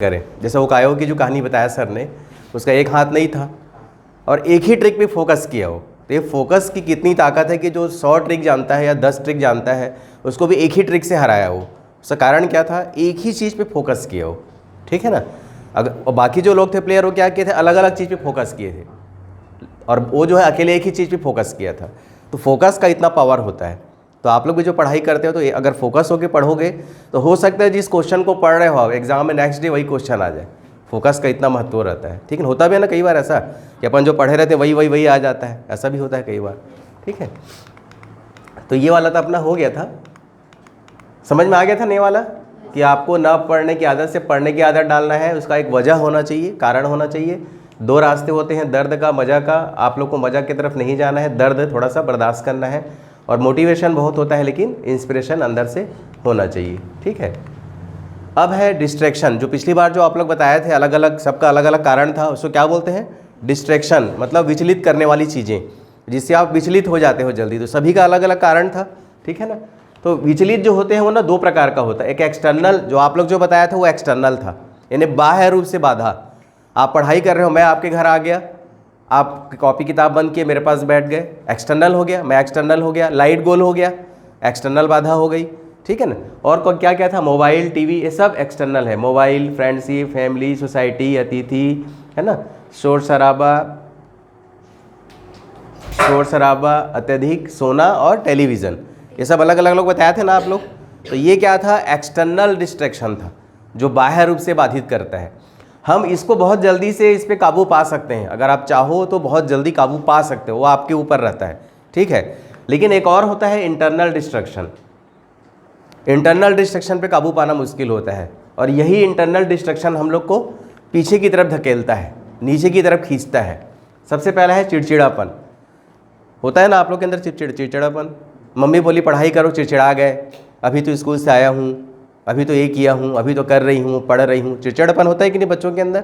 करें। जैसे वो कायो की जो कहानी बताया सर ने, उसका एक हाथ नहीं था और एक ही ट्रिक पे फोकस किया हो। तो ये फोकस की कितनी ताकत है कि जो 100 ट्रिक जानता है या 10 ट्रिक जानता है उसको भी एक ही ट्रिक से हराया हो। उसका कारण क्या था? एक ही चीज़ पे फोकस किया हो, ठीक है ना। अगर बाकी जो लोग थे प्लेयर, वो क्या किए थे? अलग अलग चीज़ पे फोकस किए थे और वो जो है अकेले एक ही चीज़ पे फोकस किया था। तो फोकस का इतना पावर होता है। तो आप लोग भी जो पढ़ाई करते हो, तो अगर फोकस होकर पढ़ोगे तो हो सकता है जिस क्वेश्चन को पढ़ रहे हो आप एग्जाम में नेक्स्ट डे वही क्वेश्चन आ जाए। फोकस का इतना महत्व रहता है, ठीक है। होता भी है ना कई बार ऐसा कि अपन जो पढ़े रहते वही वही वही आ जाता है, ऐसा भी होता है कई बार, ठीक है। तो ये वाला तो अपना हो गया था, समझ में आ गया था नहीं वाला, कि आपको ना पढ़ने की आदत से पढ़ने की आदत डालना है। उसका एक वजह होना चाहिए, कारण होना चाहिए। दो रास्ते होते हैं, दर्द का, मज़ा का। आप लोग को मज़ा की तरफ नहीं जाना है, दर्द थोड़ा सा बर्दाश्त करना है। और मोटिवेशन बहुत होता है लेकिन इंस्पिरेशन अंदर से होना चाहिए, ठीक है। अब है डिस्ट्रैक्शन। जो पिछली बार जो आप लोग बताए थे, अलग अलग सबका अलग अलग कारण था, उसको क्या बोलते हैं? डिस्ट्रैक्शन, मतलब विचलित करने वाली चीज़ें जिससे आप विचलित हो जाते हो जल्दी। तो सभी का अलग अलग कारण था, ठीक है ना। तो विचलित जो होते हैं वो ना दो प्रकार का होता है। एक एक्सटर्नल, जो आप लोग जो बताया था वो एक्सटर्नल था, यानी बाह्य रूप से बाधा। आप पढ़ाई कर रहे हो, मैं आपके घर आ गया, आप कॉपी किताब बंद किए, मेरे पास बैठ गए, एक्सटर्नल हो गया। मैं एक्सटर्नल हो गया। लाइट गोल हो गया, एक्सटर्नल बाधा हो गई, ठीक है ना। और क्या क्या था? मोबाइल, टीवी, ये सब एक्सटर्नल है। मोबाइल, फ्रेंडशिप, फैमिली, सोसाइटी, अतिथि, है ना, शोर शराबा, अत्यधिक सोना और टेलीविज़न, ये सब अलग अलग लोग बताए थे ना आप लोग। तो ये क्या था? एक्सटर्नल डिस्ट्रैक्शन था, जो बाह्य रूप से बाधित करता है। हम इसको बहुत जल्दी से इस पे काबू पा सकते हैं, अगर आप चाहो तो बहुत जल्दी काबू पा सकते हो, वो आपके ऊपर रहता है, ठीक है। लेकिन एक और होता है इंटरनल डिस्ट्रैक्शन। इंटरनल डिस्ट्रैक्शन पे काबू पाना मुश्किल होता है, और यही इंटरनल डिस्ट्रैक्शन हम लोग को पीछे की तरफ धकेलता है, नीचे की तरफ खींचता है। सबसे पहला है चिड़चिड़ापन। होता है ना आप लोग के अंदर चिड़चिड़ापन। मम्मी बोली पढ़ाई करो, चिड़चिड़ा गए, अभी तो स्कूल से आया हूँ, अभी तो ये किया हूँ, अभी तो कर रही हूँ, पढ़ रही हूँ। चिड़चिड़ापन होता है कि नहीं बच्चों के अंदर?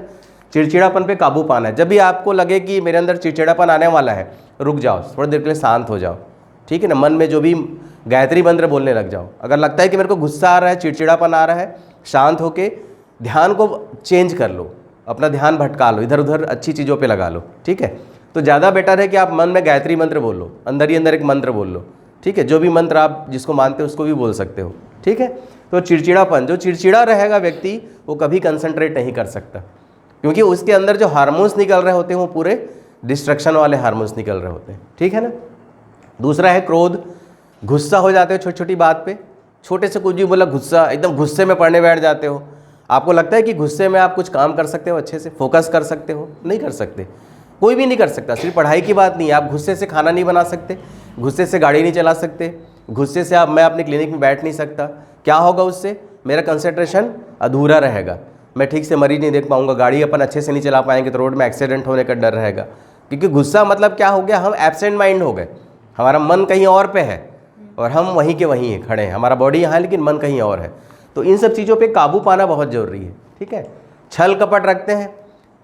चिड़चिड़ापन पे काबू पाना है। जब भी आपको लगे कि मेरे अंदर चिड़चिड़ापन आने वाला है, रुक जाओ, थोड़ी देर के लिए शांत हो जाओ, ठीक है ना। मन में जो भी गायत्री मंत्र बोलने लग जाओ। अगर लगता है कि मेरे को गुस्सा आ रहा है, चिड़चिड़ापन आ रहा है, शांत होके ध्यान को चेंज कर लो, अपना ध्यान भटका लो, इधर उधर अच्छी चीज़ों पे लगा लो, ठीक है। तो ज़्यादा बेटर है कि आप मन में गायत्री मंत्र बोल लो, अंदर ही अंदर एक मंत्र बोल लो, ठीक है। जो भी मंत्र आप जिसको मानते हो उसको भी बोल सकते हो, ठीक है। तो चिड़चिड़ापन, जो चिड़चिड़ा रहेगा व्यक्ति, वो कभी कंसंट्रेट नहीं कर सकता, क्योंकि उसके अंदर जो हार्मोन्स निकल रहे होते हैं वो पूरे डिस्ट्रक्शन वाले हार्मोन्स निकल रहे होते हैं, ठीक है ना। दूसरा है क्रोध। गुस्सा हो जाते हो छोटी छोटी बात पे, छोटे से कुछ भी बोला गुस्सा, एकदम गुस्से में पढ़ने बैठ जाते हो। आपको लगता है कि गुस्से में आप कुछ काम कर सकते हो, अच्छे से फोकस कर सकते हो? नहीं कर सकते, कोई भी नहीं कर सकता। सिर्फ पढ़ाई की बात नहीं है, आप गुस्से से खाना नहीं बना सकते, गुस्से से गाड़ी नहीं चला सकते, गुस्से से मैं अपने क्लिनिक में बैठ नहीं सकता। क्या होगा उससे? मेरा कंसंट्रेशन अधूरा रहेगा, मैं ठीक से मरीज नहीं देख पाऊंगा, गाड़ी अपन अच्छे से नहीं चला पाएंगे, तो रोड में एक्सीडेंट होने का डर रहेगा। क्योंकि गुस्सा मतलब क्या हो गया? हम एब्सेंट माइंड हो गए, हमारा मन कहीं और पे है और हम वहीं के वहीं खड़े हैं। हमारा बॉडी यहाँ है लेकिन मन कहीं और है। तो इन सब चीज़ों पे काबू पाना बहुत ज़रूरी है, ठीक है। छल कपट रखते हैं।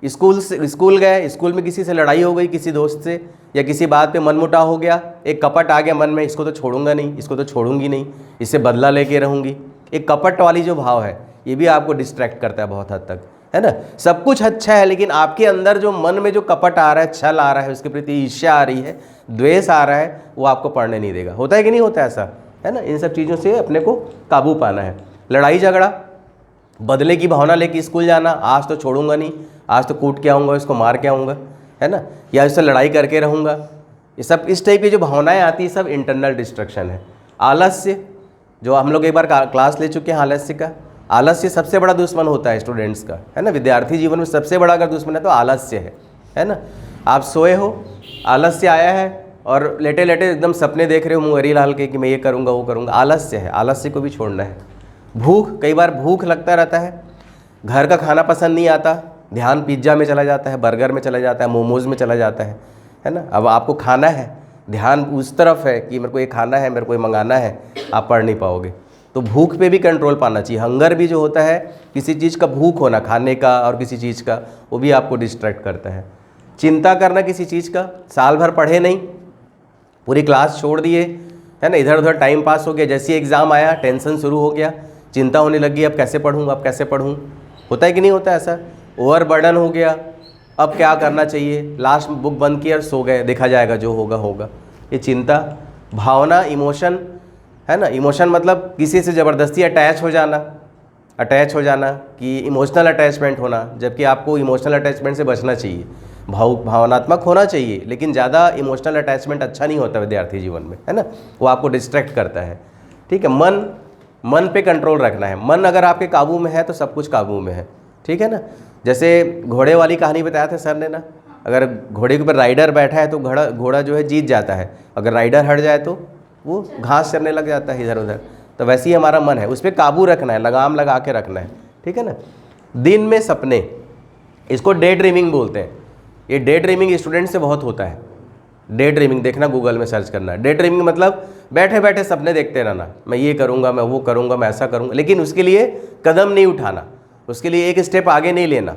स्कूल गए, स्कूल में किसी से लड़ाई हो गई, किसी दोस्त से, या किसी बात पे मनमुटाव हो गया, एक कपट आ गया मन में, इसको तो छोड़ूंगा नहीं, इसको तो छोड़ूंगी नहीं, इससे बदला लेके रहूँगी। एक कपट वाली जो भाव है, ये भी आपको डिस्ट्रैक्ट करता है बहुत हद तक, है ना। सब कुछ अच्छा है लेकिन आपके अंदर जो मन में जो कपट आ रहा है, छल आ रहा है, उसके प्रति ईर्ष्या आ रही है, द्वेष आ रहा है, वो आपको पढ़ने नहीं देगा। होता है कि नहीं होता ऐसा, है ना। इन सब चीज़ों से अपने को काबू पाना है। लड़ाई झगड़ा, बदले की भावना लेके स्कूल जाना, आज तो छोड़ूंगा नहीं, आज तो कूट के आऊँगा, इसको मार के आऊँगा, है ना, या इससे लड़ाई करके रहूँगा, ये सब इस टाइप की जो भावनाएं आती है, सब इंटरनल डिस्ट्रक्शन है। आलस्य, जो हम लोग एक बार क्लास ले चुके हैं आलस्य का। आलस्य सबसे बड़ा दुश्मन होता है स्टूडेंट्स का, है ना। विद्यार्थी जीवन में सबसे बड़ा अगर दुश्मन है तो आलस्य है ना। आप सोए हो, आलस्य आया है और लेटे लेटे एकदम सपने देख रहे हो मुंगरी लाल के कि मैं ये करूँगा वो करूँगा, आलस्य है। आलस्य को भी छोड़ना है। भूख, कई बार भूख लगता रहता है, घर का खाना पसंद नहीं आता, ध्यान पिज्ज़ा में चला जाता है, बर्गर में चला जाता है, मोमोज़ में चला जाता है ना। अब आपको खाना है, ध्यान उस तरफ है कि मेरे को ये खाना है, मेरे को ये मंगाना है, आप पढ़ नहीं पाओगे। तो भूख पे भी कंट्रोल पाना चाहिए। हंगर भी जो होता है, किसी चीज़ का भूख होना, खाने का और किसी चीज़ का, वो भी आपको डिस्ट्रैक्ट करता है। चिंता करना किसी चीज़ का, साल भर पढ़े नहीं, पूरी क्लास छोड़ दिए, है ना, इधर उधर टाइम पास हो गया, जैसे ही एग्ज़ाम आया टेंशन शुरू हो गया, चिंता होने लगी, अब कैसे पढ़ूँ, अब कैसे पढ़ूँ, होता है कि नहीं होता ऐसा? ओवरबर्डन हो गया, अब क्या करना चाहिए, लास्ट बुक बंद किया और सो गए, देखा जाएगा जो होगा होगा। ये चिंता, भावना, इमोशन है ना। इमोशन मतलब किसी से ज़बरदस्ती अटैच हो जाना कि इमोशनल अटैचमेंट होना, जबकि आपको इमोशनल अटैचमेंट से बचना चाहिए। भावनात्मक होना चाहिए, लेकिन ज़्यादा इमोशनल अटैचमेंट अच्छा नहीं होता विद्यार्थी जीवन में, है ना, वो आपको डिस्ट्रैक्ट करता है। ठीक है, मन पे कंट्रोल रखना है। मन अगर आपके काबू में है तो सब कुछ काबू में है, ठीक है ना। जैसे घोड़े वाली कहानी बताया था सर ने ना, अगर घोड़े के ऊपर राइडर बैठा है तो घोड़ा जो है जीत जाता है, अगर राइडर हट जाए तो वो घास चरने लग जाता है इधर उधर। तो वैसे ही हमारा मन है, उस पर काबू रखना है, लगाम लगा के रखना है, ठीक है ना। दिन में सपने, इसको डे ड्रीमिंग बोलते हैं। ये डे ड्रीमिंग स्टूडेंट से बहुत होता है। डे ड्रीमिंग देखना, गूगल में सर्च करना। डे ड्रीमिंग मतलब बैठे बैठे सपने देखते रहना, मैं ये करूँगा, मैं वो करूँगा, मैं ऐसा करूँगा, लेकिन उसके लिए कदम नहीं उठाना, उसके लिए एक स्टेप आगे नहीं लेना।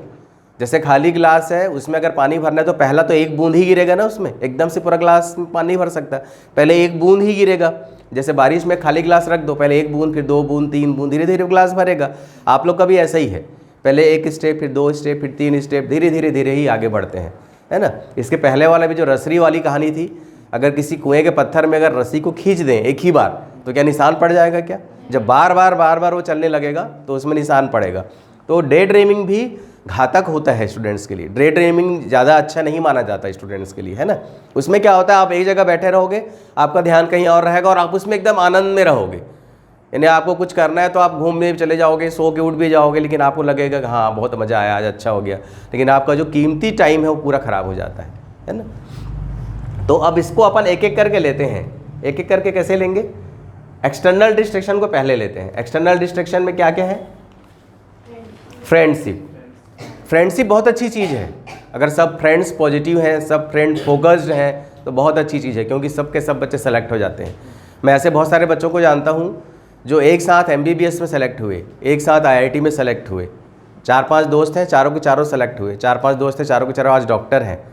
जैसे खाली गिलास है, उसमें अगर पानी भरना है तो पहला तो एक बूंद ही गिरेगा ना, उसमें एकदम से पूरा गिलास में पानी नहीं भर सकता, पहले एक बूंद ही गिरेगा। जैसे बारिश में खाली गिलास रख दो, पहले एक बूंद, फिर 2 बूंद, 3 बूंद, धीरे धीरे गिलास भरेगा। आप लोग का भी ऐसा ही है, पहले एक स्टेप, फिर 2 स्टेप, फिर 3 स्टेप, धीरे धीरे धीरे ही आगे बढ़ते हैं, है ना। इसके पहले वाला भी जो रसरी वाली कहानी थी, अगर किसी कुएं के पत्थर में अगर रस्सी को खींच दें एक ही बार तो क्या निशान पड़ जाएगा क्या? जब बार बार वो चलने लगेगा तो उसमें निशान पड़ेगा। तो डे ड्रीमिंग भी घातक होता है स्टूडेंट्स के लिए। डे ड्रीमिंग ज़्यादा अच्छा नहीं माना जाता स्टूडेंट्स के लिए, है ना। उसमें क्या होता है, आप एक जगह बैठे रहोगे, आपका ध्यान कहीं और रहेगा और आप उसमें एकदम आनंद में रहोगे। यानी आपको कुछ करना है तो आप घूमने भी चले जाओगे, सो के उठ भी जाओगे, लेकिन आपको लगेगा कि हाँ बहुत मज़ा आया, आज अच्छा हो गया, लेकिन आपका जो कीमती टाइम है वो पूरा ख़राब हो जाता है ना। तो अब इसको अपन एक एक करके लेते हैं। एक एक करके कैसे लेंगे? एक्सटर्नल डिस्ट्रैक्शन को पहले लेते हैं। एक्सटर्नल डिस्ट्रैक्शन में क्या क्या है? फ्रेंडशिप। फ्रेंडशिप बहुत अच्छी चीज़ है। अगर सब फ्रेंड्स पॉजिटिव हैं, सब फ्रेंड फोकस्ड हैं तो बहुत अच्छी चीज़ है, क्योंकि सब के सब बच्चे सेलेक्ट हो जाते हैं। मैं ऐसे बहुत सारे बच्चों को जानता हूँ जो एक साथ MBBS में सेलेक्ट हुए, एक साथ IIT में सेलेक्ट हुए। 4-5 दोस्त हैं, चारों के चारों सेलेक्ट हुए। 4-5 दोस्त हैं, चारों के चारों आज डॉक्टर हैं।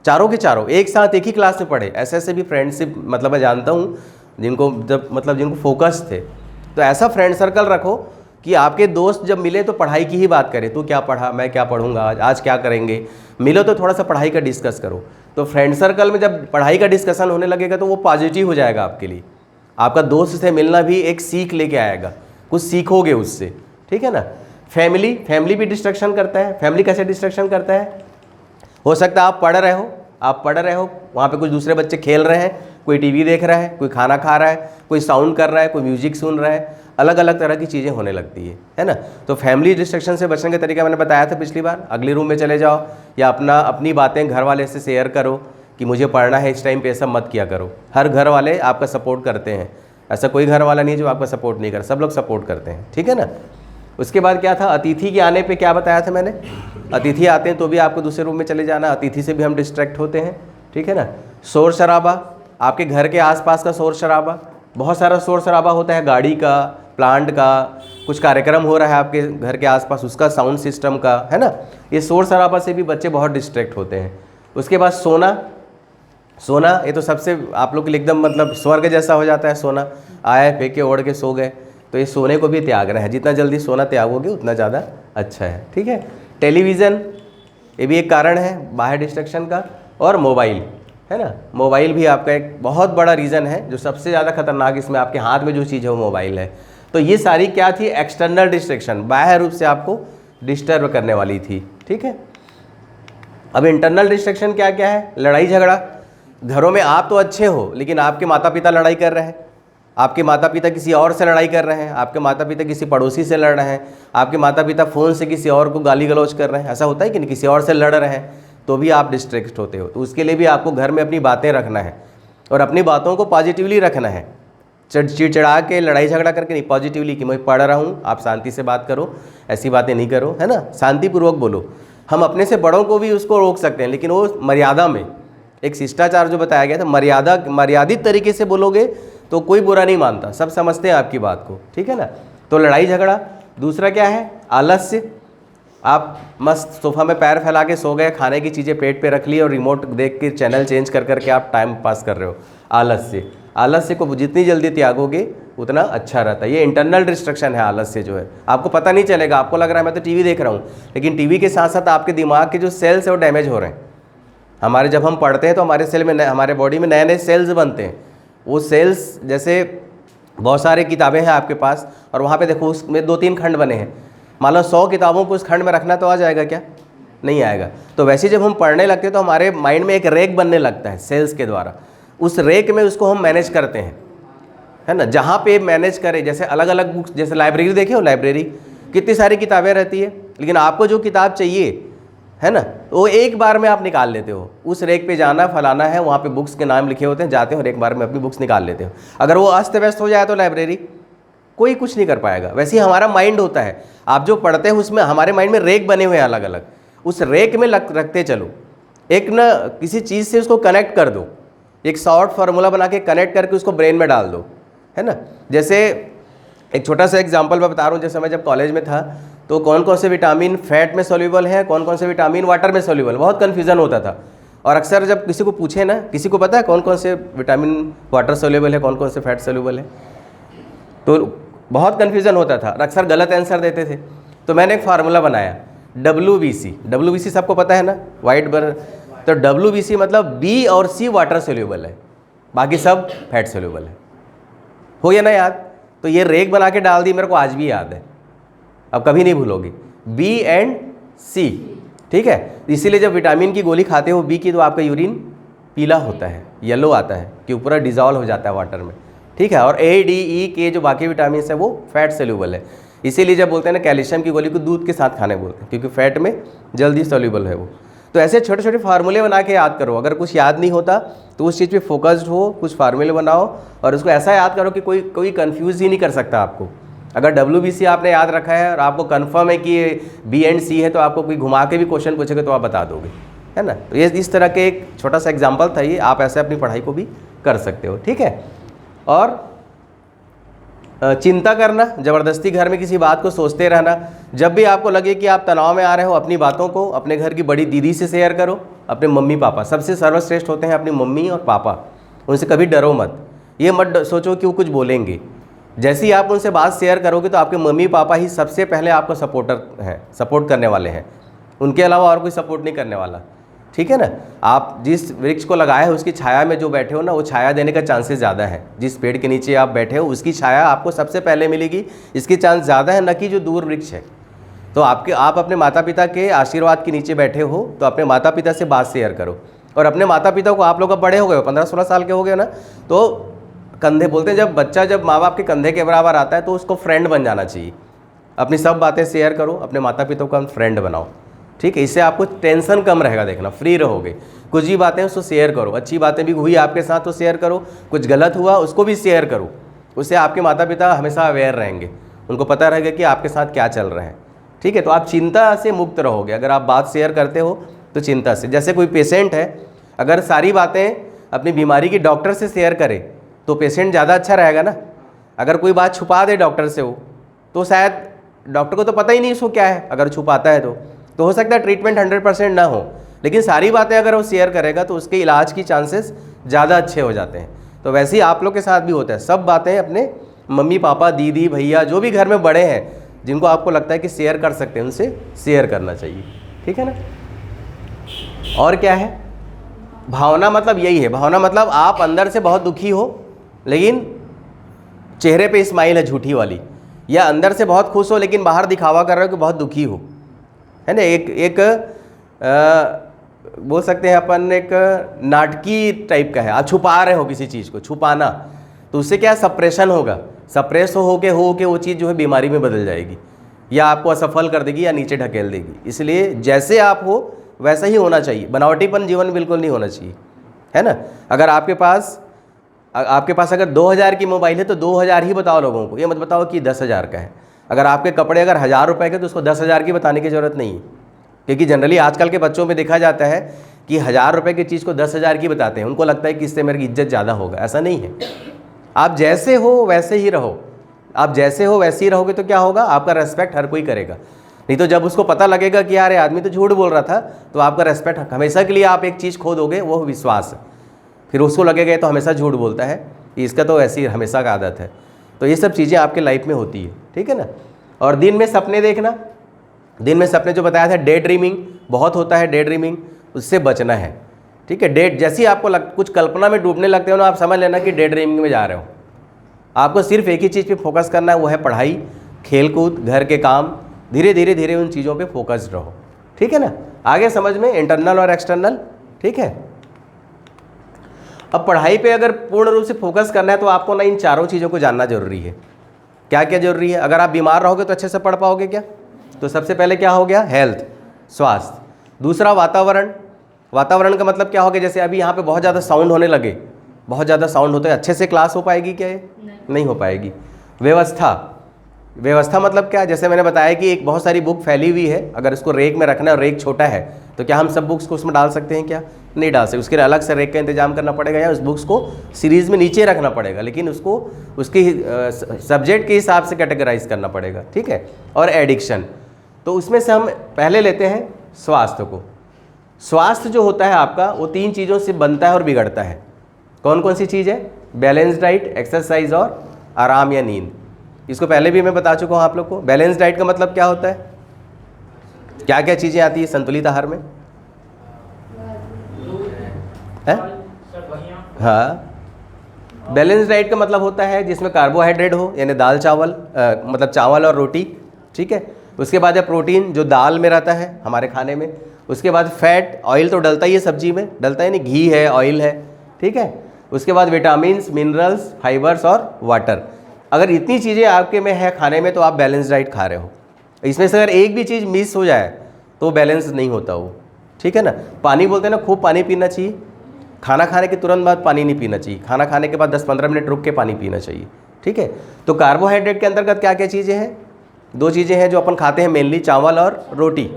चारों के चारों एक साथ एक ही क्लास में पढ़े। ऐसे ऐसे भी फ्रेंडशिप मतलब मैं जानता हूँ जिनको जिनको फोकस थे। तो ऐसा फ्रेंड सर्कल रखो कि आपके दोस्त जब मिले तो पढ़ाई की ही बात करें। तू क्या पढ़ा, मैं क्या पढ़ूंगा, आज क्या करेंगे। मिलो तो थोड़ा सा पढ़ाई का डिस्कस करो। तो फ्रेंड सर्कल में जब पढ़ाई का डिस्कशन होने लगेगा तो वो पॉजिटिव हो जाएगा आपके लिए। आपका दोस्त से मिलना भी एक सीख लेके आएगा, कुछ सीखोगे उससे, ठीक है ना। फैमिली भी डिस्ट्रैक्शन करता है। फैमिली कैसे डिस्ट्रैक्शन करता है? हो सकता है आप पढ़ रहे हो, वहाँ पे कुछ दूसरे बच्चे खेल रहे हैं, कोई टीवी देख रहा है, कोई खाना खा रहा है, कोई साउंड कर रहा है, कोई म्यूजिक सुन रहा है, अलग अलग तरह की चीज़ें होने लगती है ना। तो फैमिली डिस्ट्रैक्शन से बचने का तरीका मैंने बताया था पिछली बार। अगले रूम में चले जाओ या अपनी बातें घर वाले से शेयर करो कि मुझे पढ़ना है इस टाइम पे, ऐसा मत किया करो। हर घर वाले आपका सपोर्ट करते हैं, ऐसा कोई घर वाला नहीं जो आपका सपोर्ट नहीं कर, सब लोग सपोर्ट करते हैं, ठीक है ना। उसके बाद क्या था? अतिथि के आने पे क्या बताया था मैंने? अतिथि आते हैं तो भी आपको दूसरे रूम में चले जाना, अतिथि से भी हम डिस्ट्रैक्ट होते हैं, ठीक है ना। शोर शराबा, आपके घर के आसपास का शोर शराबा, बहुत सारा शोर शराबा होता है, गाड़ी का, प्लांट का, कुछ कार्यक्रम हो रहा है आपके घर के आसपास, उसका साउंड सिस्टम का, है ना। ये शोर शराबा से भी बच्चे बहुत डिस्ट्रैक्ट होते हैं। उसके बाद सोना, ये तो सबसे आप लोग के लिए एकदम मतलब स्वर्ग जैसा हो जाता है। सोना आए, फेंके, ओढ़ के सो गए, तो ये सोने को भी त्यागना है। जितना जल्दी सोना त्यागोगे उतना ज़्यादा अच्छा है, ठीक है। टेलीविज़न, ये भी एक कारण है बाहर डिस्ट्रैक्शन का। और मोबाइल, है ना, मोबाइल भी आपका एक बहुत बड़ा रीज़न है, जो सबसे ज़्यादा खतरनाक इसमें आपके हाथ में जो चीज़ है वो मोबाइल है। तो ये सारी क्या थी? एक्सटर्नल डिस्ट्रैक्शन, बाह्य रूप से आपको डिस्टर्ब करने वाली थी, ठीक है। अब इंटरनल डिस्ट्रैक्शन क्या क्या है? लड़ाई झगड़ा। घरों में आप तो अच्छे हो, लेकिन आपके माता पिता लड़ाई कर रहे हैं, आपके माता पिता किसी और से लड़ाई कर रहे हैं, आपके माता पिता किसी पड़ोसी से लड़ रहे हैं, आपके माता पिता फ़ोन से किसी और को गाली गलौज कर रहे हैं, ऐसा होता है कि नहीं, किसी और से लड़ रहे हैं, तो भी आप डिस्ट्रैक्ट होते हो। तो उसके लिए भी आपको घर में अपनी बातें रखना है और अपनी बातों को पॉजिटिवली रखना है। चिड़चिड़ा के, लड़ाई झगड़ा करके नहीं, पॉजिटिवली कि मैं पढ़ रहा हूँ, आप शांति से बात करो, ऐसी बातें नहीं करो, है ना, शांतिपूर्वक बोलो। हम अपने से बड़ों को भी उसको रोक सकते हैं, लेकिन वो मर्यादा में, एक शिष्टाचार जो बताया गया था, मर्यादित तरीके से बोलोगे तो कोई बुरा नहीं मानता, सब समझते हैं आपकी बात को, ठीक है ना। तो लड़ाई झगड़ा। दूसरा क्या है? आलस्य। आप मस्त सोफ़ा में पैर फैला के सो गए, खाने की चीज़ें पेट पे रख ली और रिमोट देख के चैनल चेंज कर करके आप टाइम पास कर रहे हो। आलस्य को जितनी जल्दी त्यागोगे उतना अच्छा रहता है। ये इंटरनल डिस्ट्रक्शन है आलस्य जो है, आपको पता नहीं चलेगा, आपको लग रहा है मैं तो टीवी देख रहा हूँ, लेकिन टीवी के साथ साथ आपके दिमाग के जो सेल्स है वो डैमेज हो रहे हैं। हमारे जब हम पढ़ते हैं तो हमारे सेल में हमारे बॉडी में नए नए सेल्स बनते हैं। वो सेल्स, जैसे बहुत सारे किताबें हैं आपके पास और वहाँ पे देखो उसमें 2-3 खंड बने हैं, मान लो 100 किताबों को उस खंड में रखना तो आ जाएगा क्या? नहीं आएगा। तो वैसे जब हम पढ़ने लगते हैं तो हमारे माइंड में एक रेक बनने लगता है सेल्स के द्वारा, उस रेक में उसको हम मैनेज करते हैं, है ना। जहाँ पे मैनेज करें, जैसे अलग अलग बुक्स, जैसे लाइब्रेरी देखे हो, लाइब्रेरी कितनी सारी किताबें रहती है, लेकिन आपको जो किताब चाहिए, है ना, वो एक बार में आप निकाल लेते हो। उस रेक पे जाना, फलाना है, वहाँ पे बुक्स के नाम लिखे होते हैं, जाते हो और एक बार में अपनी बुक्स निकाल लेते हो। अगर वो अस्त व्यस्त हो जाए तो लाइब्रेरी कोई कुछ नहीं कर पाएगा। वैसे ही हमारा माइंड होता है, आप जो पढ़ते हैं उसमें हमारे माइंड में रेक बने हुए हैं अलग अलग, उस रेक में रखते चलो। एक ना किसी चीज़ से उसको कनेक्ट कर दो, एक शॉर्ट फार्मूला बना के कनेक्ट करके उसको ब्रेन में डाल दो, है ना। जैसे एक छोटा सा एग्जांपल मैं बता रहा हूँ, जैसे मैं जब कॉलेज में था तो कौन कौन से विटामिन फैट में सोल्यूबल है, कौन कौन से विटामिन वाटर में सोल्यूबल, बहुत कन्फ्यूज़न होता था। और अक्सर जब किसी को पूछे ना, किसी को पता है कौन कौन से विटामिन वाटर सोल्यूबल है, कौन कौन से फैट सोल्यूबल है, तो बहुत कन्फ्यूज़न होता था और अक्सर गलत आंसर देते थे। तो मैंने एक फार्मूला बनाया, WBC सबको पता है ना, वाइट बर। तो WBC मतलब B और C वाटर सोल्यूबल है, बाकी सब फैट सोल्यूबल है। हो गया ना याद? तो ये रेक बना के डाल दी, मेरे को आज भी याद है, अब कभी नहीं भूलोगे, B एंड C, ठीक है। इसीलिए जब विटामिन की गोली खाते हो B की, तो आपका यूरिन पीला होता है, येलो आता है, कि पूरा डिजॉल्व हो जाता है वाटर में, ठीक है। और A, D, E के जो बाकी विटामिन है वो फैट सोल्यूबल है। इसीलिए जब बोलते हैं ना कैल्शियम की गोली को दूध के साथ खाने बोलते हैं, क्योंकि फैट में जल्दी सोल्यूबल है वो। तो ऐसे छोटे छोटे फार्मूले बना के याद करो। अगर कुछ याद नहीं होता तो उस चीज़ पे फोकस्ड हो, कुछ फार्मूले बनाओ और उसको ऐसा याद करो कि कोई कंफ्यूज ही नहीं कर सकता आपको। अगर WBC आपने याद रखा है और आपको कंफर्म है कि B एंड C है, तो आपको कोई घुमा के भी क्वेश्चन पूछेगा तो आप बता दोगे, है ना। तो ये इस तरह के एक छोटा सा एग्जाम्पल था, ये आप ऐसे अपनी पढ़ाई को भी कर सकते हो, ठीक है। और चिंता करना, ज़बरदस्ती घर में किसी बात को सोचते रहना। जब भी आपको लगे कि आप तनाव में आ रहे हो, अपनी बातों को अपने घर की बड़ी दीदी से शेयर करो, अपने मम्मी पापा सबसे सर्वश्रेष्ठ होते हैं अपनी मम्मी और पापा, उनसे कभी डरो मत। ये मत सोचो कि वो कुछ बोलेंगे, जैसे ही आप उनसे बात शेयर करोगे तो आपके मम्मी पापा ही सबसे पहले आपको सपोर्ट करने वाले हैं, उनके अलावा और कोई सपोर्ट नहीं करने वाला, ठीक है ना। आप जिस वृक्ष को लगाए हो उसकी छाया में जो बैठे हो ना, वो छाया देने का चांसेस ज़्यादा है। जिस पेड़ के नीचे आप बैठे हो उसकी छाया आपको सबसे पहले मिलेगी, इसकी चांस ज़्यादा है, न कि जो दूर वृक्ष है। तो आप अपने माता पिता के आशीर्वाद के नीचे बैठे हो, तो अपने माता पिता से बात शेयर करो। और अपने माता पिता को, आप लोग अब बड़े हो गए हो, 15-16 साल के हो गए ना, तो कंधे बोलते हैं, जब माँ बाप के कंधे के बराबर आता है तो उसको फ्रेंड बन जाना चाहिए। अपनी सब बातें शेयर करो, अपने माता पिता को फ्रेंड बनाओ, ठीक है। इससे आपको टेंशन कम रहेगा, देखना फ्री रहोगे। कुछ भी बातें उसको शेयर करो, अच्छी बातें भी हुई आपके साथ तो शेयर करो, कुछ गलत हुआ उसको भी शेयर करो। उससे आपके माता पिता हमेशा अवेयर रहेंगे, उनको पता रहेगा कि आपके साथ क्या चल रहा है, ठीक है। तो आप चिंता से मुक्त रहोगे अगर आप बात शेयर करते हो तो चिंता से। जैसे कोई पेशेंट है, अगर सारी बातें अपनी बीमारी की डॉक्टर से शेयर करे तो पेशेंट ज़्यादा अच्छा रहेगा ना। अगर कोई बात छुपा दे डॉक्टर से, वो तो शायद डॉक्टर को तो पता ही नहीं उसको क्या है, अगर छुपाता है तो हो सकता है ट्रीटमेंट 100% ना हो। लेकिन सारी बातें अगर वो शेयर करेगा तो उसके इलाज की चांसेस ज़्यादा अच्छे हो जाते हैं। तो वैसे ही आप लोग के साथ भी होता है, सब बातें अपने मम्मी पापा दीदी भैया जो भी घर में बड़े हैं, जिनको आपको लगता है कि शेयर कर सकते हैं, उनसे शेयर करना चाहिए, ठीक है ना। और क्या है भावना? मतलब यही है, भावना मतलब आप अंदर से बहुत दुखी हो लेकिन चेहरे पे स्माइल है झूठी वाली, या अंदर से बहुत खुश हो लेकिन बाहर दिखावा कर रहे हो कि बहुत दुखी हो, है ना। एक बोल सकते हैं अपन, एक नाटकी टाइप का है, आप छुपा रहे हो किसी चीज़ को, छुपाना, तो उससे क्या सप्रेशन होगा, सप्रेस हो के वो चीज़ जो है बीमारी में बदल जाएगी, या आपको असफल कर देगी या नीचे ढकेल देगी। इसलिए जैसे आप हो वैसा ही होना चाहिए, बनावटीपन जीवन बिल्कुल नहीं होना चाहिए, है ना। अगर आपके पास अगर 2000 की मोबाइल है तो 2000 ही बताओ लोगों को, ये मत बताओ कि 10,000 का है। अगर आपके कपड़े अगर 1000 रुपये के तो उसको 10,000 की बताने की ज़रूरत नहीं है, क्योंकि जनरली आजकल के बच्चों में देखा जाता है कि 1000 रुपये की चीज़ को 10,000 की बताते हैं, उनको लगता है कि इससे मेरी इज्जत ज़्यादा होगा। ऐसा नहीं है, आप जैसे हो वैसे ही रहो, आप जैसे हो वैसे ही रहोगे तो क्या होगा, आपका रेस्पेक्ट हर कोई करेगा। नहीं तो जब उसको पता लगेगा कि यार आदमी तो झूठ बोल रहा था, तो आपका रेस्पेक्ट हमेशा के लिए आप एक चीज़ खो दोगे, वो विश्वास। फिर उसको लगेगा तो हमेशा झूठ बोलता है, इसका तो ऐसी हमेशा का आदत है। तो ये सब चीज़ें आपके लाइफ में होती है, ठीक है ना। और दिन में सपने देखना, दिन में सपने जो बताया था, डे ड्रीमिंग बहुत होता है, डे ड्रीमिंग, उससे बचना है, ठीक है। डे जैसे ही आपको कुछ कल्पना में डूबने लगते हो ना, आप समझ लेना कि डे ड्रीमिंग में जा रहे हो। आपको सिर्फ एक ही चीज़ पे फोकस करना है, वो है पढ़ाई, खेलकूद, घर के काम, धीरे धीरे धीरे उन चीज़ों पे फोकस्ड रहो, ठीक है ना। आगे समझ में इंटरनल और एक्सटर्नल, ठीक है। अब पढ़ाई पे अगर पूर्ण रूप से फोकस करना है तो आपको ना इन चारों चीज़ों को जानना जरूरी है। क्या क्या जरूरी है? अगर आप बीमार रहोगे तो अच्छे से पढ़ पाओगे क्या? तो सबसे पहले क्या हो गया? हेल्थ, स्वास्थ्य। दूसरा वातावरण, वातावरण का मतलब क्या हो गया? जैसे अभी यहाँ पे बहुत ज़्यादा साउंड होने लगे, बहुत ज़्यादा साउंड होता है, अच्छे से क्लास हो पाएगी क्या? ये नहीं हो पाएगी। व्यवस्था, व्यवस्था मतलब क्या? जैसे मैंने बताया कि एक बहुत सारी बुक फैली हुई है, अगर इसको रेक में रखना है और रेक छोटा है तो क्या हम सब बुक्स को उसमें डाल सकते हैं क्या? नहीं डाल सकते। उसके लिए अलग से रेक का इंतजाम करना पड़ेगा या उस बुक्स को सीरीज़ में नीचे रखना पड़ेगा, लेकिन उसको उसकी सब्जेक्ट के हिसाब से कैटेगराइज करना पड़ेगा, ठीक है। और एडिक्शन, तो उसमें से हम पहले लेते हैं स्वास्थ्य को। स्वास्थ्य जो होता है आपका, वो 3 चीज़ों से बनता है और बिगड़ता है। कौन कौन सी चीज़ है? बैलेंस डाइट, एक्सरसाइज और आराम या नींद। इसको पहले भी मैं बता चुका हूँ आप लोग को। बैलेंस डाइट का मतलब क्या होता है? क्या क्या चीज़ें आती है संतुलित आहार में? है? हाँ, बैलेंस डाइट का मतलब होता है जिसमें कार्बोहाइड्रेट हो, यानी दाल चावल, मतलब चावल और रोटी, ठीक है। उसके बाद है प्रोटीन जो दाल में रहता है हमारे खाने में। उसके बाद फैट, ऑयल तो डलता ही है सब्जी में, डलता है नहीं, घी है, ऑयल है, ठीक है। उसके बाद विटामिन्स, मिनरल्स, फाइबर्स और वाटर। अगर इतनी चीज़ें आपके में है खाने में तो आप बैलेंस डाइट खा रहे हो। इसमें से अगर एक भी चीज़ मिस हो जाए तो बैलेंस नहीं होता वो, ठीक है ना। पानी बोलते हैं ना, खूब पानी पीना चाहिए। खाना खाने के तुरंत बाद पानी नहीं पीना चाहिए, खाना खाने के बाद 10-15 मिनट रुक के पानी पीना चाहिए, ठीक है। तो कार्बोहाइड्रेट के अंतर्गत क्या क्या चीज़ें हैं? 2 चीज़ें हैं जो अपन खाते हैं मेनली, चावल और रोटी।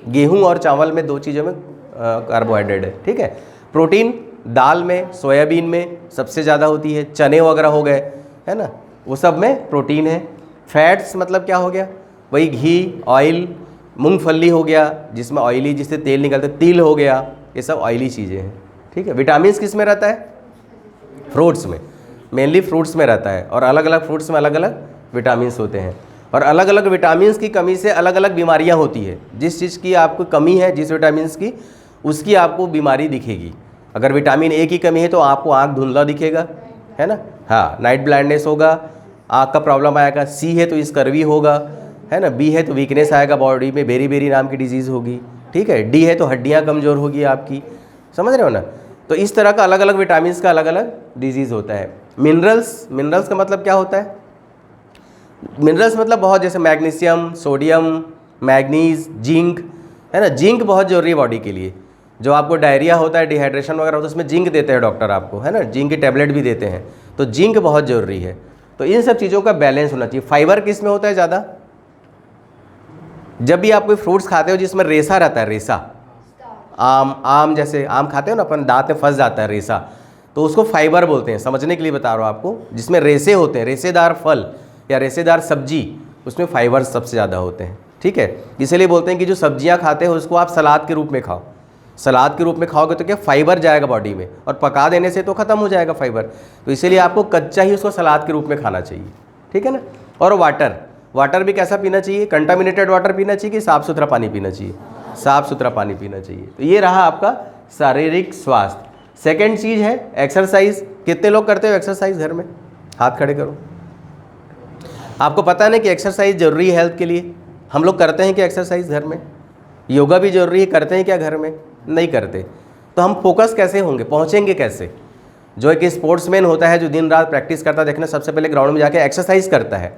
गेहूँ और चावल में 2 चीज़ों में कार्बोहाइड्रेट है, ठीक है। प्रोटीन दाल में, सोयाबीन में सबसे ज़्यादा होती है, चने वगैरह हो गए, है ना, वो सब में प्रोटीन है। फैट्स मतलब क्या हो गया? वही घी, ऑयल, मूंगफली हो गया जिसमें ऑयली, जिससे तेल निकलता है, तिल हो गया, ये सब ऑयली चीज़ें हैं, ठीक है। विटामिन्स किस में रहता है? फ्रूट्स में, मेनली फ्रूट्स में रहता है। और अलग अलग फ्रूट्स में अलग अलग विटामिन्स होते हैं। और अलग अलग विटामिन्स की कमी से अलग अलग बीमारियां होती है। जिस चीज़ की आपको कमी है, जिस विटामिन्स की, उसकी आपको बीमारी दिखेगी। अगर विटामिन ए की कमी है तो आपको आँख धुंधला दिखेगा, है ना, हाँ, नाइट ब्लाइंडनेस होगा, आँख का प्रॉब्लम आएगा। सी है तो स्कर्वी होगा, है ना। बी है तो वीकनेस आएगा बॉडी में, बेरी नाम की डिजीज़ होगी, ठीक है। डी है तो हड्डियाँ कमज़ोर होगी आपकी, समझ रहे हो ना। तो इस तरह का अलग अलग विटामिन्स का अलग अलग डिजीज़ होता है। मिनरल्स, मिनरल्स का मतलब क्या होता है? मिनरल्स मतलब बहुत, जैसे मैग्नीशियम, सोडियम, मैग्नीज, जिंक, है ना। जिंक बहुत जरूरी है बॉडी के लिए। जो आपको डायरिया होता है, डिहाइड्रेशन वगैरह होता है, उसमें जिंक देते हैं डॉक्टर आपको, है ना, जिंक की टैबलेट भी देते हैं। तो जिंक बहुत ज़रूरी है। तो इन सब चीज़ों का बैलेंस होना चाहिए। फाइबर किस में होता है ज़्यादा? जब भी आप कोई फ्रूट्स खाते हो जिसमें रेसा रहता है, रेसा, आम जैसे आम खाते हो ना अपन, दांत में फंस जाता है रेसा, तो उसको फाइबर बोलते हैं। समझने के लिए बता रहा हूँ आपको। जिसमें रेसे होते हैं, रेसेदार फल या रेसेदार सब्जी, उसमें फाइबर सबसे ज़्यादा होते हैं, ठीक है। इसीलिए बोलते हैं कि जो सब्जियां खाते हो उसको आप सलाद के रूप में खाओ। सलाद के रूप में खाओगे तो क्या, फाइबर जाएगा बॉडी में, और पका देने से तो ख़त्म हो जाएगा फाइबर। तो इसीलिए आपको कच्चा ही उसको सलाद के रूप में खाना चाहिए, ठीक है ना। और वाटर, वाटर भी कैसा पीना चाहिए? कंटामिनेटेड वाटर पीना चाहिए कि साफ़ सुथरा पानी पीना चाहिए? साफ़ सुथरा पानी पीना चाहिए। तो ये रहा आपका शारीरिक स्वास्थ्य। सेकेंड चीज़ है एक्सरसाइज। कितने लोग करते हो एक्सरसाइज घर में? हाथ खड़े करो। आपको पता नहीं कि एक्सरसाइज ज़रूरी है हेल्थ के लिए? हम लोग करते हैं क्या एक्सरसाइज घर में? योगा भी ज़रूरी है, करते हैं क्या घर में? नहीं करते। तो हम फोकस कैसे होंगे, पहुँचेंगे कैसे? जो एक स्पोर्ट्समैन होता है जो दिन रात प्रैक्टिस करता है, देखना सबसे पहले ग्राउंड में जाके एक्सरसाइज करता है,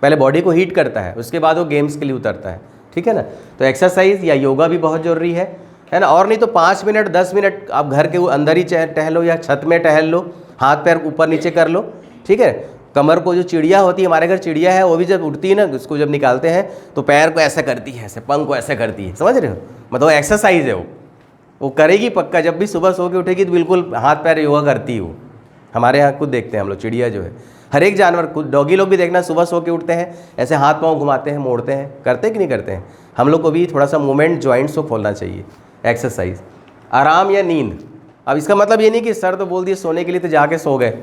पहले बॉडी को हीट करता है, उसके बाद वो गेम्स के लिए उतरता है, ठीक है ना। तो एक्सरसाइज या योगा भी बहुत ज़रूरी है ना। और नहीं तो 5 मिनट 10 मिनट आप घर के अंदर ही टहलो या छत में टहल लो, हाथ पैर ऊपर नीचे कर लो, ठीक है। कमर को, जो चिड़िया होती है, हमारे घर चिड़िया है, वो भी जब उड़ती है ना, उसको जब निकालते हैं तो पैर को ऐसा करती है, ऐसे पंख को ऐसे करती है, समझ रहे हो, मतलब एक्सरसाइज है वो करेगी पक्का। जब भी सुबह सो के उठेगी तो बिल्कुल हाथ पैर योगा करती हो। हमारे यहाँ खुद देखते हैं हम लोग, चिड़िया जो है, हर एक जानवर, खुद डॉगी लोग भी देखना सुबह सो के उठते हैं, ऐसे हाथ पाँव घुमाते हैं, मोड़ते हैं, करते कि नहीं करते हैं? हम लोग को भी थोड़ा सा मूवमेंट, जॉइंट्स को खोलना चाहिए, एक्सरसाइज। आराम या नींद, अब इसका मतलब ये नहीं कि सर तो बोल दिए सोने के लिए तो जाके सो गए।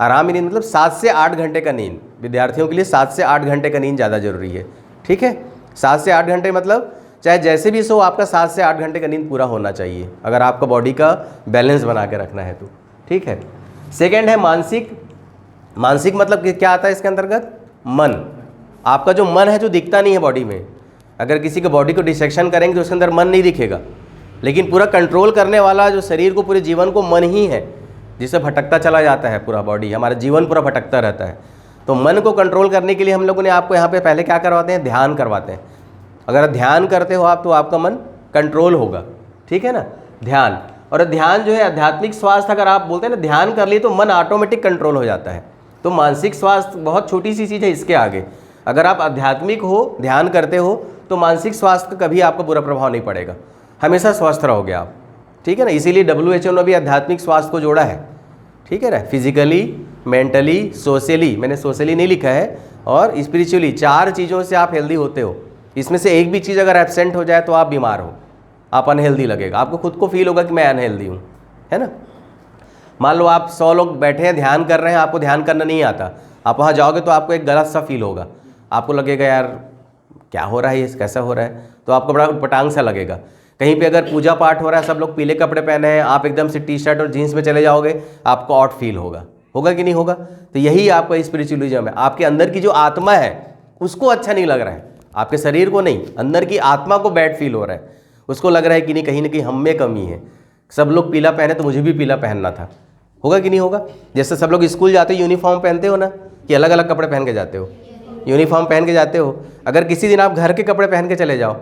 आराम नींद मतलब 7 से 8 घंटे का नींद, विद्यार्थियों के लिए 7 से 8 घंटे का नींद ज़्यादा जरूरी है। ठीक है, 7 से 8 घंटे मतलब चाहे जैसे भी सो आपका 7 से 8 घंटे का नींद पूरा होना चाहिए, अगर आपका बॉडी का बैलेंस बना के रखना है तो। ठीक है, सेकेंड है मानसिक। मानसिक मतलब क्या आता है इसके अंतर्गत? मन। आपका जो मन है जो दिखता नहीं है बॉडी में, अगर किसी के बॉडी को डिसेक्शन करेंगे तो उसके अंदर मन नहीं दिखेगा, लेकिन पूरा कंट्रोल करने वाला जो शरीर को, पूरे जीवन को मन ही है, जिससे भटकता चला जाता है पूरा बॉडी, हमारा जीवन पूरा भटकता रहता है। तो मन को कंट्रोल करने के लिए हम लोगों ने आपको यहाँ पे पहले क्या करवाते हैं? ध्यान करवाते हैं। अगर ध्यान करते हो आप तो आपका मन कंट्रोल होगा। ठीक है ना, ध्यान। और ध्यान जो है आध्यात्मिक स्वास्थ्य, अगर आप बोलते हैं ना ध्यान कर लिए तो मन ऑटोमेटिक कंट्रोल हो जाता है। तो मानसिक स्वास्थ्य बहुत छोटी सी चीज़ है इसके आगे। अगर आप आध्यात्मिक हो, ध्यान करते हो, तो मानसिक स्वास्थ्य का कभी आपका बुरा प्रभाव नहीं पड़ेगा, हमेशा स्वस्थ रहोगे आप। ठीक है ना, इसीलिए WHO ने भी आध्यात्मिक स्वास्थ्य को जोड़ा है। ठीक है ना, फिजिकली, मेंटली, सोशली, मैंने सोशली नहीं लिखा है, और स्पिरिचुअली, 4 चीज़ों से आप हेल्दी होते हो। इसमें से एक भी चीज़ अगर एब्सेंट हो जाए तो आप बीमार हो, आप अनहेल्दी लगेगा, आपको खुद को फील होगा कि मैं अनहेल्दी हूँ, है ना। मान लो आप 100 लोग बैठे हैं ध्यान कर रहे हैं, आपको ध्यान करना नहीं आता, आप वहाँ जाओगे तो आपको एक गलत सा फील होगा, आपको लगेगा यार क्या हो रहा है, ये कैसा हो रहा है, तो आपको बड़ा पटांग सा लगेगा। कहीं पे अगर पूजा पाठ हो रहा है, सब लोग पीले कपड़े पहने हैं, आप एकदम से टी-शर्ट और जीन्स में चले जाओगे, आपको ऑड फील होगा, होगा कि नहीं होगा। तो यही आपका स्पिरिचुअलिज्म है, आपके अंदर की जो आत्मा है उसको अच्छा नहीं लग रहा है, आपके शरीर को नहीं, अंदर की आत्मा को बैड फील हो रहा है, उसको लग रहा है कि नहीं, कहीं ना कहीं हम में कमी है, सब लोग पीला पहने तो मुझे भी पीला पहनना था, होगा कि नहीं होगा। जैसे सब लोग स्कूल जाते हो यूनिफॉर्म पहनते हो ना, कि अलग अलग कपड़े पहन के जाते हो? यूनिफॉर्म पहन के जाते हो। अगर किसी दिन आप घर के कपड़े पहन के चले जाओ,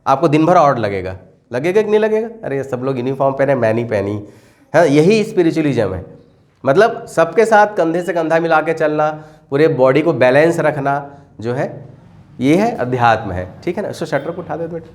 आपको दिन भर ऑड लगेगा, लगेगा कि नहीं लगेगा? अरे सब लोग यूनिफॉर्म पहने, मैं नहीं पहनी। हाँ, यही स्पिरिचुअलिज्म है, मतलब सबके साथ कंधे से कंधा मिला के चलना, पूरे बॉडी को बैलेंस रखना, जो है ये है अध्यात्म है। ठीक है ना, इसको शटर को उठा दे बेटा।